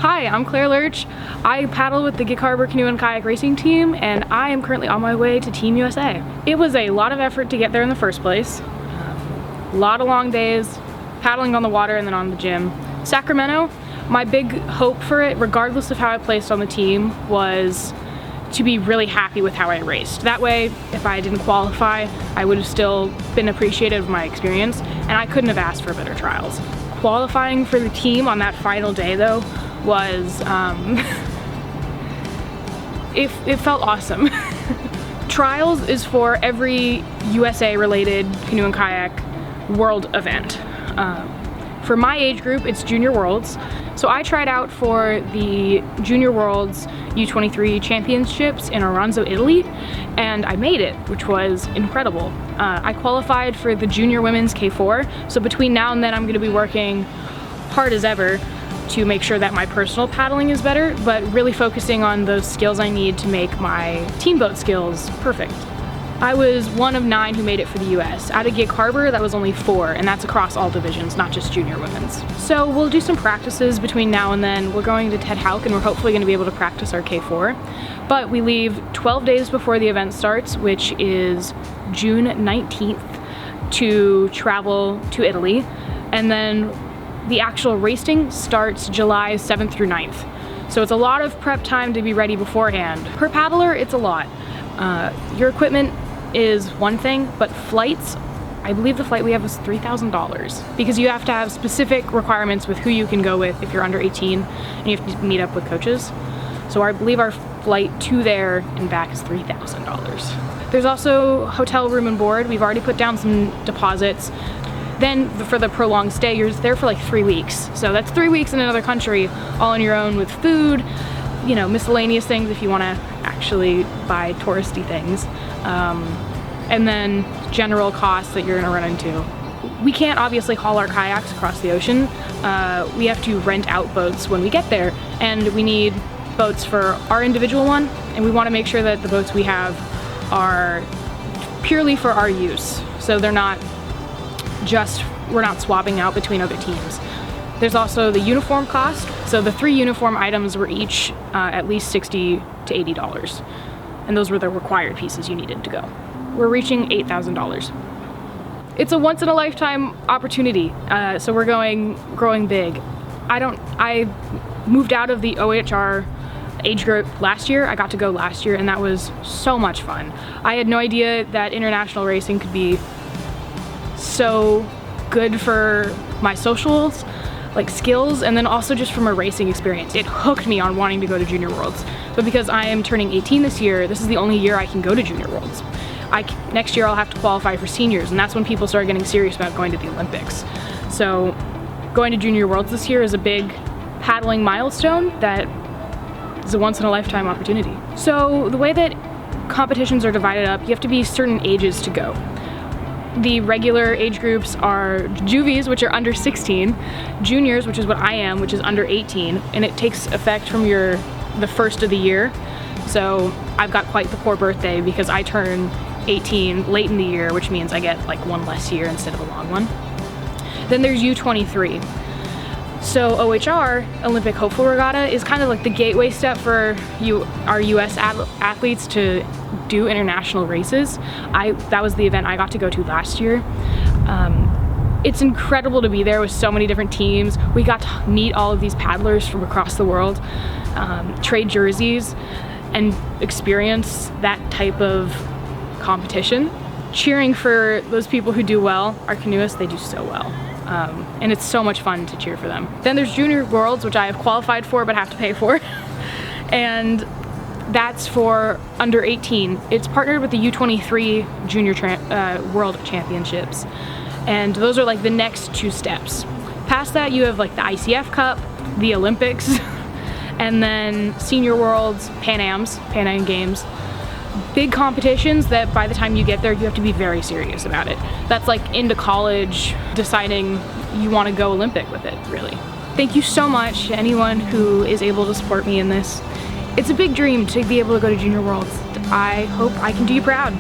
Hi, I'm Lerch. I paddle with the Gig Harbor Canoe and Kayak Racing Team, and I am currently on my way to Team USA. It was a lot of effort to get there in the first place. A lot of long days, paddling on the water and then on the gym. Sacramento, my big hope for it, regardless of how I placed on the team, was to be really happy with how I raced. That way, if I didn't qualify, I would have still been appreciative of my experience, and I couldn't have asked for better trials. Qualifying for the team on that final day, though, was, it felt awesome. Trials is for every USA-related canoe and kayak world event. For my age group, it's Junior Worlds. So I tried out for the Junior Worlds U23 Championships in Aranzo, Italy, and I made it, which was incredible. I qualified for the Junior Women's K4, so between now and then I'm going to be working hard as ever to make sure that my personal paddling is better, but really focusing on those skills I need to make my team boat skills perfect. I was one of 9 who made it for the US. Out of Gig Harbor, that was only 4, and that's across all divisions, not just junior women's. So we'll do some practices between now and then. We're going to Ted Houck, and we're hopefully going to be able to practice our K4. But we leave 12 days before the event starts, which is June 19th, to travel to Italy. And then the actual racing starts July 7th through 9th. So it's a lot of prep time to be ready beforehand. Per paddler, it's a lot. Your equipment is one thing, but flights, I believe the flight we have is $3,000 because you have to have specific requirements with who you can go with if you're under 18 and you have to meet up with coaches. So I believe our flight to there and back is $3,000. There's also hotel room and board. We've already put down some deposits. Then for the prolonged stay, you're there for like 3 weeks. So that's 3 weeks in another country, all on your own with food, you know, miscellaneous things if you want to actually buy touristy things. And then general costs that you're gonna run into. We can't obviously haul our kayaks across the ocean. We have to rent out boats when we get there, and we need boats for our individual one, and we wanna make sure that the boats we have are purely for our use. So they're not just, we're not swapping out between other teams. There's also the uniform cost. So the 3 uniform items were each at least $60 to $80. And those were the required pieces you needed to go. We're reaching $8,000. It's a once in a lifetime opportunity. So we're growing big. I moved out of the OHR age group last year. I got to go last year, and that was so much fun. I had no idea that international racing could be so good for my socials, like skills, and then also just from a racing experience. It hooked me on wanting to go to Junior Worlds. But because I am turning 18 this year, this is the only year I can go to Junior Worlds. Next year I'll have to qualify for seniors, and that's when people start getting serious about going to the Olympics. So going to Junior Worlds this year is a big paddling milestone that is a once in a lifetime opportunity. So the way that competitions are divided up, you have to be certain ages to go. The regular age groups are juvies, which are under 16, juniors, which is what I am, which is under 18, and it takes effect from the first of the year. So I've got quite the poor birthday because I turn 18 late in the year, which means I get like 1 less year instead of a long one. Then there's U23. So OHR, Olympic Hopeful Regatta, is kind of like the gateway step for our US athletes to do international races. That was the event I got to go to last year. It's incredible to be there with so many different teams. We got to meet all of these paddlers from across the world, trade jerseys, and experience that type of competition. Cheering for those people who do well, our canoeists, they do so well. And it's so much fun to cheer for them. Then there's Junior Worlds, which I have qualified for but have to pay for. And that's for under 18. It's partnered with the U23 Junior World Championships. And those are like the next 2 steps. Past that, you have like the ICF Cup, the Olympics, and then Senior Worlds, Pan Am Games. Big competitions that by the time you get there, you have to be very serious about it. That's like into college, deciding you want to go Olympic with it, really. Thank you so much to anyone who is able to support me in this. It's a big dream to be able to go to Junior Worlds. I hope I can do you proud.